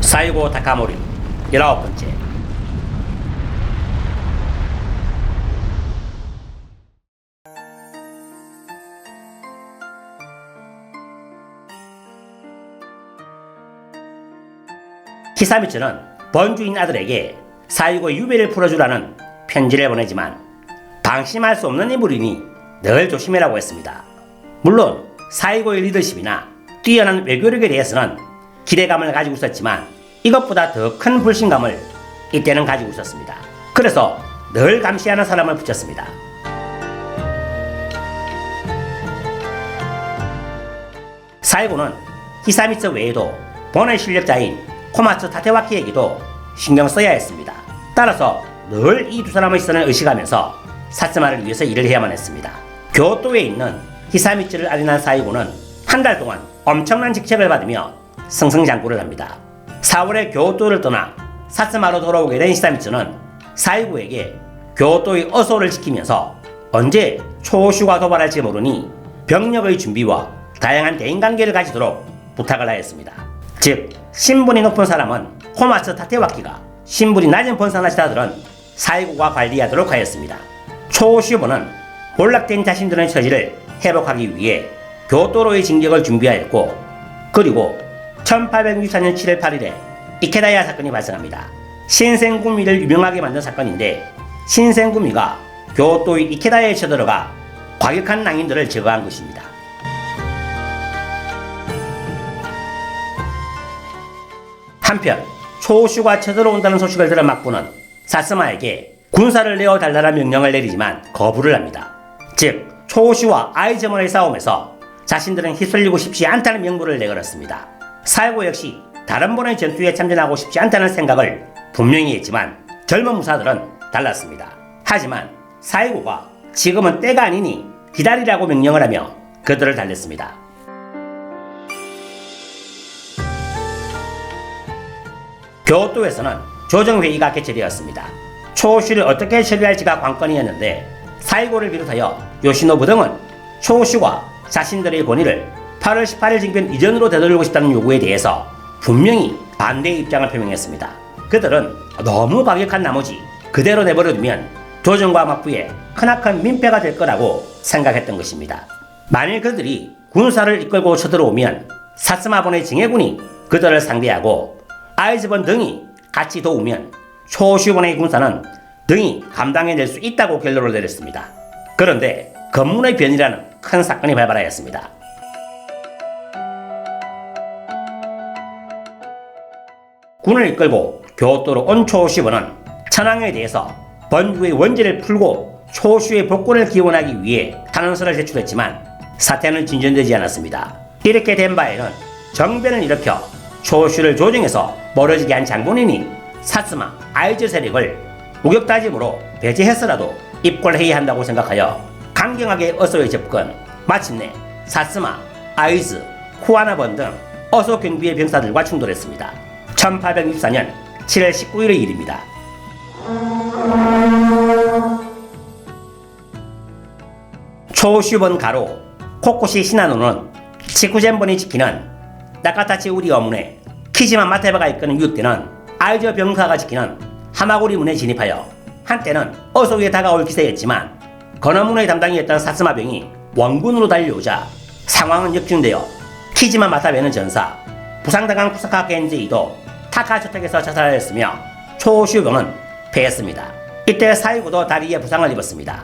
사이고 타카모리 19번째. 히사미츠는 번주인 아들에게 사이고의 유배를 풀어주라는 편지를 보내지만 방심할 수 없는 인물이니 늘 조심해라고 했습니다. 물론 사이고의 리더십이나 뛰어난 외교력에 대해서는 기대감을 가지고 있었지만 이것보다 더 큰 불신감을 이때는 가지고 있었습니다. 그래서 늘 감시하는 사람을 붙였습니다. 사이고는 히사미츠 외에도 본의 실력자인 코마츠 타테와키에게도 신경 써야 했습니다. 따라서 늘 이 두 사람의 시선을 의식하면서 사스마를 위해서 일을 해야만 했습니다. 교토에 있는 히사미츠를 알린한 사이고는 한 달 동안 엄청난 직책을 받으며 승승장구를 합니다. 4월에 교토를 떠나 사스마로 돌아오게 된 히사미츠는 사이고에게 교토의 어소를 지키면서 언제 초슈가 도발할지 모르니 병력의 준비와 다양한 대인관계를 가지도록 부탁을 하였습니다. 즉 신분이 높은 사람은 코마츠 타테와키가, 신분이 낮은 번상나시다들은 사이고가 관리하도록 하였습니다. 초슈보는 몰락된 자신들의 처지를 회복하기 위해 교토로의 진격을 준비하였고, 그리고 1864년 7월 8일에 이케다야 사건이 발생합니다. 신생구미를 유명하게 만든 사건인데, 신생구미가 교토의 이케다야에 쳐들어가 과격한 낭인들을 제거한 것입니다. 한편 초슈가 쳐들어온다는 소식을 들은 막부는 사스마에게 군사를 내어달라는 명령을 내리지만 거부를 합니다. 즉 초슈와 아이즈먼의 싸움에서 자신들은 휩쓸리고 싶지 않다는 명분을 내걸었습니다. 사이고 역시 다른 번의 전투에 참전하고 싶지 않다는 생각을 분명히 했지만 젊은 무사들은 달랐습니다. 하지만 사이고가 지금은 때가 아니니 기다리라고 명령을 하며 그들을 달랬습니다. 교토에서는 조정회의가 개최되었습니다. 초슈를 어떻게 처리할지가 관건이었는데, 사이고를 비롯하여 요시노부 등은 초슈가 자신들의 권위를 8월 18일 징변 이전으로 되돌리고 싶다는 요구에 대해서 분명히 반대의 입장을 표명했습니다. 그들은 너무 과격한 나머지 그대로 내버려두면 조정과 막부에 크나큰 민폐가 될 거라고 생각했던 것입니다. 만일 그들이 군사를 이끌고 쳐들어오면 사스마본의 징해군이 그들을 상대하고 아이즈본 등이 같이 도우면 초슈본의 군사는 등이 감당해낼 수 있다고 결론을 내렸습니다. 그런데 검문의 변이라는 큰 사건이 발발하였습니다. 군을 이끌고 교토로 온 초슈본은 천황에 대해서 번주의 원죄를 풀고 초슈의 복권을 기원하기 위해 탄원서를 제출했지만 사태는 진전되지 않았습니다. 이렇게 된 바에는 정변을 일으켜 초슈를 조정해서 멀어지게 한 장본인이 사스마, 아이즈 세력을 우격다짐으로 배제해서라도 입궐해야 한다고 생각하여 강경하게 어소에 접근, 마침내 사스마, 아이즈, 쿠아나번 등 어소 경비의 병사들과 충돌했습니다. 1864년 7월 19일의 일입니다. 초슈본 가로 코코시 시나노는 치쿠젠본이 지키는 나카타치 우리 어문에 키지마 마테바가 이끄는 유대는 아이저 병사가 지키는 하마구리 문에 진입하여 한때는 어소에 다가올 기세였지만 건어문의 담당이었던 사스마병이 원군으로 달려오자 상황은 역전되어 키지마 마타베는 전사, 부상당한 쿠사카 겐제이도 타카 저택에서 자살하였으며 초슈병은 패했습니다. 이때 사이고도 다리에 부상을 입었습니다.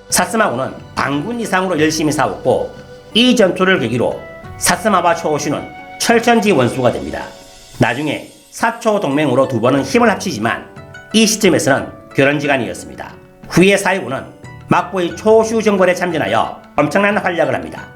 사스마군은 반군 이상으로 열심히 싸웠고, 이 전투를 계기로 사스마와 초슈는 철천지 원수가 됩니다. 나중에 사초 동맹으로 두 번은 힘을 합치지만 이 시점에서는 결혼지간이었습니다. 후에 사이고는 막부의 초슈 정벌에 참전하여 엄청난 활약을 합니다.